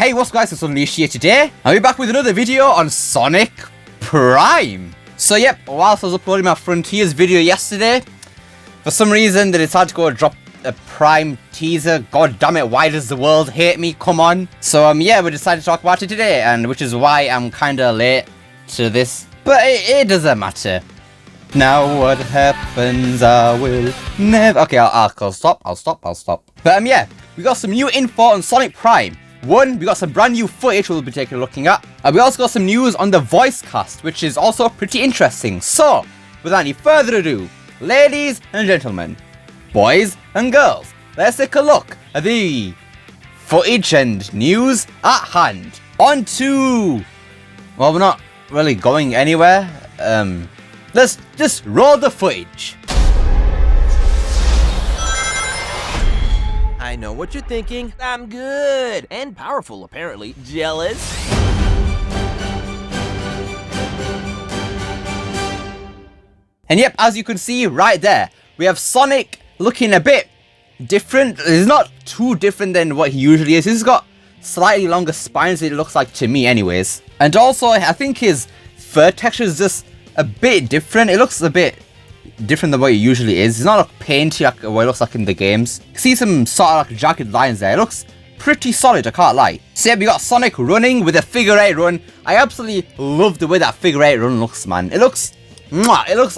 Hey, what's up guys, it's Unleashed here today. I'll be back with another video on Sonic Prime. So yep, whilst I was uploading my Frontiers video yesterday, for some reason they decided to go drop a Prime teaser. God damn it, why does the world hate me? Come on. So yeah, we decided to talk about it today, and which is why I'm kinda late to this. But it doesn't matter. Now what happens, I will never... Okay, I'll stop. But yeah, we got some new info on Sonic Prime. One, we got some brand new footage we'll be taking a looking at. And we also got some news on the voice cast, which is also pretty interesting. So, without any further ado, ladies and gentlemen, boys and girls, let's take a look at the footage and news at hand. On to... Well, we're not really going anywhere. Let's just roll the footage. I know what you're thinking. I'm good and powerful, apparently. Jealous? And yep, as you can see right there, we have Sonic looking a bit different. It's not too different than what he usually is. He's got slightly longer spines, it looks like to me anyways. And also, I think his fur texture is just a bit different. It looks a bit different than what it usually is. It's not like painty like what it looks like in the games. You can see some sort of like jagged lines there. It looks pretty solid, I can't lie. So yeah, we got Sonic running with a figure 8 run. I absolutely love the way that figure 8 run looks, man. It looks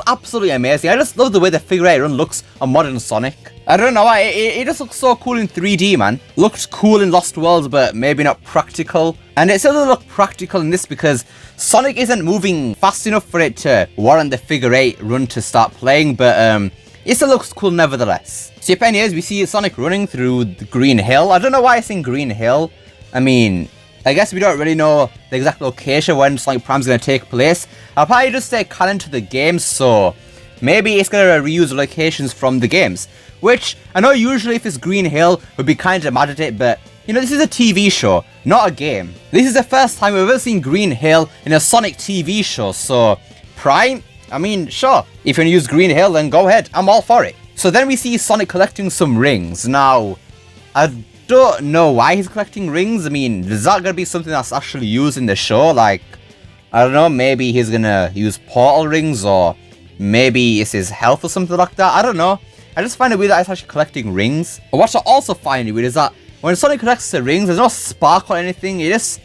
absolutely amazing. I just love the way the figure 8 run looks on modern Sonic. I don't know why, it just looks so cool in 3D, man. Looked cool in Lost Worlds, but maybe not practical. And it still doesn't look practical in this because Sonic isn't moving fast enough for it to warrant the figure 8 run to start playing, but it still looks cool nevertheless. So yep, anyways, we see Sonic running through the Green Hill. I don't know why it's in Green Hill. I mean, I guess we don't really know the exact location when Sonic Prime's going to take place. I'll probably just say canon to the game, so maybe it's going to reuse locations from the games. Which, I know usually if it's Green Hill, we'd be kind of mad at it, but, you know, this is a TV show, not a game. This is the first time we've ever seen Green Hill in a Sonic TV show, so Prime, I mean, sure. If you're going to use Green Hill, then go ahead, I'm all for it. So then we see Sonic collecting some rings. Now, I don't know why he's collecting rings. I mean, is that going to be something that's actually used in the show? Like, I don't know, maybe he's going to use portal rings, or maybe it's his health or something like that. I don't know. I just find it weird that he's actually collecting rings. But what I also find weird is that when Sonic collects the rings, there's no spark or anything. It just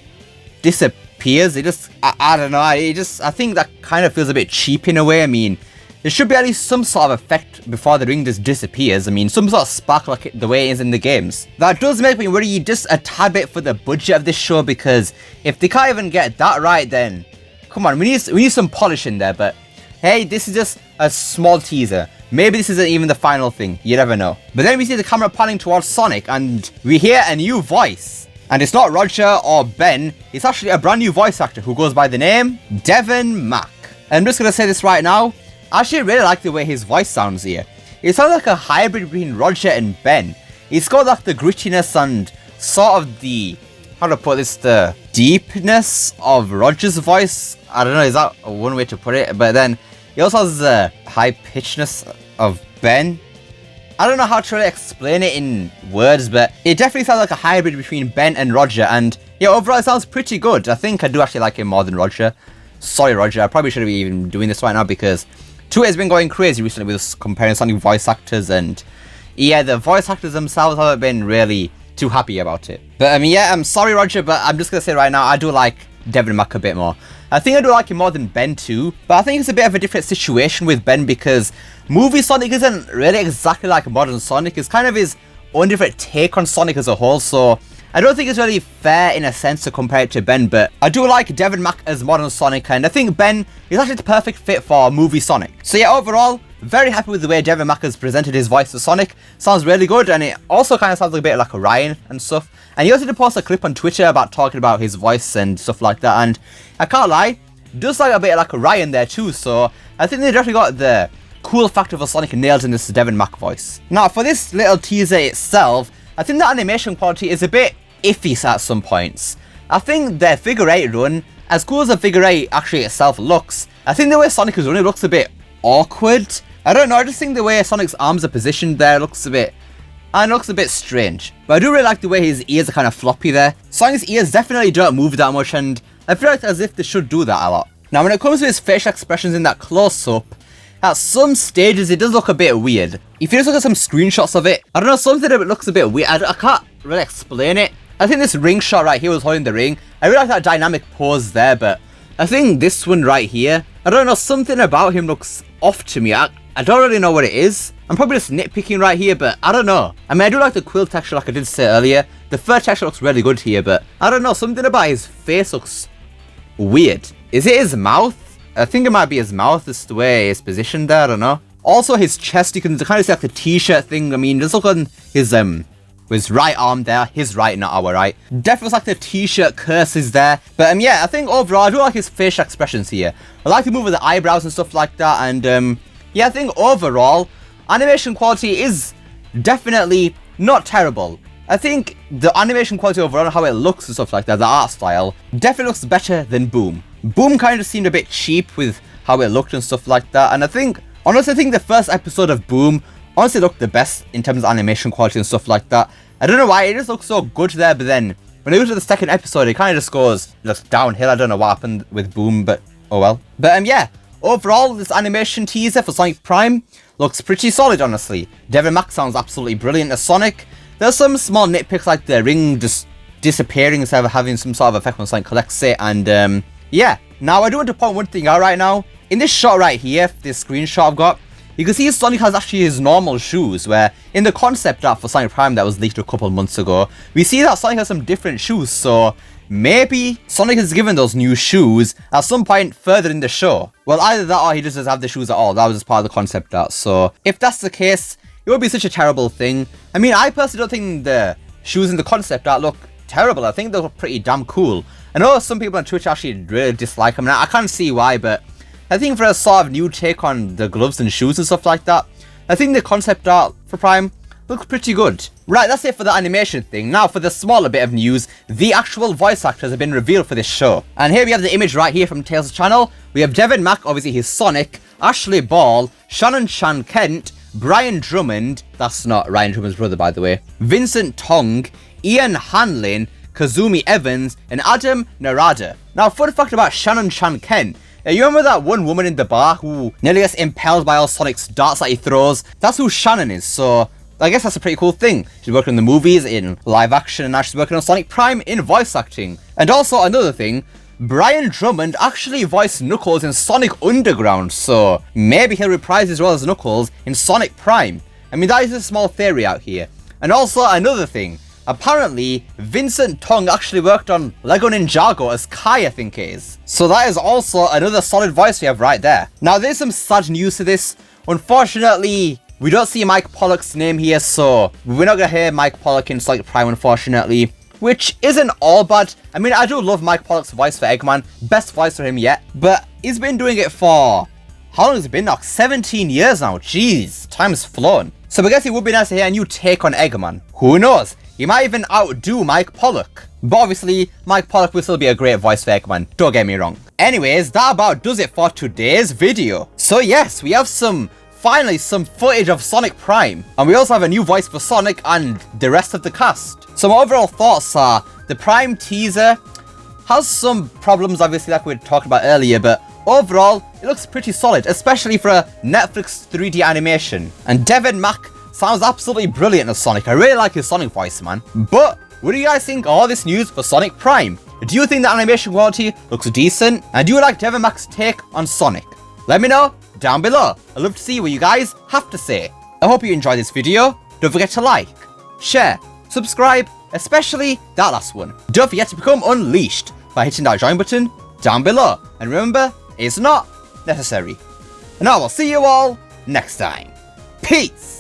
disappears. It just, I don't know. I think that kind of feels a bit cheap in a way. I mean, there should be at least some sort of effect before the ring just disappears. I mean, some sort of spark like the way it is in the games. That does make me worry just a tad bit for the budget of this show, because if they can't even get that right, then come on, we need some polish in there. But hey, this is just a small teaser. Maybe this isn't even the final thing, you never know. But then we see the camera panning towards Sonic and we hear a new voice. And it's not Roger or Ben, it's actually a brand new voice actor who goes by the name Devin Mack. And I'm just going to say this right now, I actually really like the way his voice sounds here. It sounds like a hybrid between Roger and Ben. It's got like the grittiness and sort of the, how to put this, the deepness of Roger's voice. I don't know, is that one way to put it? But then he also has the high-pitchedness of Ben. I don't know how to really explain it in words, but it definitely sounds like a hybrid between Ben and Roger, and yeah, overall it sounds pretty good. I think I do actually like him more than Roger. Sorry, Roger, I probably shouldn't be even doing this right now, because Twitter's been going crazy recently with comparing Sonic voice actors, and yeah, the voice actors themselves haven't been really too happy about it. But I mean, yeah, I'm sorry, Roger, but I'm just gonna say right now, I do like Devin Mack a bit more. I think I do like him more than Ben too, but I think it's a bit of a different situation with Ben, because movie Sonic isn't really exactly like modern Sonic. It's kind of his own different take on Sonic as a whole, so I don't think it's really fair in a sense to compare it to Ben, but I do like Devin Mack as modern Sonic, and I think Ben is actually the perfect fit for movie Sonic. So yeah, overall, very happy with the way Devin Mack has presented his voice to Sonic. Sounds really good, and it also kind of sounds like a bit like a Ryan and stuff. And he also did post a clip on Twitter about talking about his voice and stuff like that, and I can't lie, does sound a bit like a Ryan there too, so I think they definitely got the cool factor for Sonic nailed in this Devin Mack voice. Now, for this little teaser itself, I think the animation quality is a bit iffy at some points. I think the figure 8 run, as cool as the figure 8 actually itself looks, I think the way Sonic is running looks a bit awkward. I don't know, I just think the way Sonic's arms are positioned there looks a bit and it looks a bit strange. But I do really like the way his ears are kind of floppy there. Sonic's ears definitely don't move that much, and I feel like as if they should do that a lot. Now when it comes to his facial expressions in that close-up, at some stages it does look a bit weird. If you just look at some screenshots of it, I don't know, something that looks a bit weird. I can't really explain it. I think this ring shot right here was holding the ring. I really like that dynamic pose there, but I think this one right here, I don't know, something about him looks off to me. I don't really know what it is. I'm probably just nitpicking right here, but I don't know. I mean, I do like the quill texture like I did say earlier. The fur texture looks really good here, but I don't know, something about his face looks weird. Is it his mouth? I think it might be his mouth, just the way it's positioned there, I don't know. Also his chest, you can kind of see like the t-shirt thing. I mean, just look on his right arm there, his right, not our right. Definitely looks like the t-shirt curses there. But yeah, I think overall, I do like his facial expressions here. I like the move of the eyebrows and stuff like that, and yeah, I think overall, animation quality is definitely not terrible. I think the animation quality overall, how it looks and stuff like that, the art style, definitely looks better than Boom. Boom kind of seemed a bit cheap with how it looked and stuff like that, and honestly, I think the first episode of Boom honestly looked the best in terms of animation quality and stuff like that. I don't know why, it just looks so good there, but then when I go to the second episode, it kind of just looks downhill. I don't know what happened with Boom, but oh well. But yeah, overall, this animation teaser for Sonic Prime looks pretty solid, honestly. Devin Max sounds absolutely brilliant as Sonic. There's some small nitpicks like the ring just disappearing instead of having some sort of effect when Sonic collects it, and yeah. Now, I do want to point one thing out right now. In this shot right here, this screenshot I've got, you can see Sonic has actually his normal shoes, where in the concept art for Sonic Prime that was leaked a couple months ago, we see that Sonic has some different shoes, so maybe Sonic is given those new shoes at some point further in the show. Well, either that or he just doesn't have the shoes at all. That was just part of the concept art, so if that's the case, it would be such a terrible thing. I mean, I personally don't think the shoes in the concept art look terrible. I think they look pretty damn cool. I know some people on Twitch actually really dislike them, and I can't see why, but I think for a sort of new take on the gloves and shoes and stuff like that, I think the concept art for Prime looks pretty good. Right, that's it for the animation thing. Now for the smaller bit of news, the actual voice actors have been revealed for this show. And here we have the image right here from Tails' channel. We have Devin Mack, obviously he's Sonic, Ashley Ball, Shannon Chan Kent, Brian Drummond, that's not Ryan Drummond's brother by the way, Vincent Tong, Ian Hanlon, Kazumi Evans, and Adam Narada. Now, fun fact about Shannon Chan Kent. You remember that one woman in the bar who nearly gets impaled by all Sonic's darts that he throws? That's who Shannon is, so I guess that's a pretty cool thing. She's working in the movies, in live action, and now she's working on Sonic Prime in voice acting. And also, another thing, Brian Drummond actually voiced Knuckles in Sonic Underground, so maybe he'll reprise his role as Knuckles in Sonic Prime. I mean, that is a small theory out here. And also, another thing, apparently, Vincent Tong actually worked on Lego Ninjago as Kai, I think it is. So that is also another solid voice we have right there. Now, there's some sad news to this. Unfortunately, we don't see Mike Pollock's name here, so we're not going to hear Mike Pollock in Sonic Prime, unfortunately. Which isn't all bad. I mean, I do love Mike Pollock's voice for Eggman. Best voice for him yet. But he's been doing it for... how long has it been now? 17 years now. Jeez, time's flown. So I guess it would be nice to hear a new take on Eggman. Who knows? He might even outdo Mike Pollock. But obviously, Mike Pollock will still be a great voice for Eggman. Don't get me wrong. Anyways, that about does it for today's video. So yes, we have finally some footage of Sonic Prime. And we also have a new voice for Sonic and the rest of the cast. So my overall thoughts are, the Prime teaser has some problems, obviously, like we talked about earlier, but overall, it looks pretty solid, especially for a Netflix 3D animation. And Devin Mack sounds absolutely brilliant as Sonic. I really like his Sonic voice, man. But what do you guys think of all this news for Sonic Prime? Do you think the animation quality looks decent? And do you like Devin Mack's take on Sonic? Let me know down below. I'd love to see what you guys have to say. I hope you enjoyed this video. Don't forget to like, share, subscribe, especially that last one. Don't forget to become unleashed by hitting that join button down below. And remember, it's not necessary. And I will see you all next time. Peace!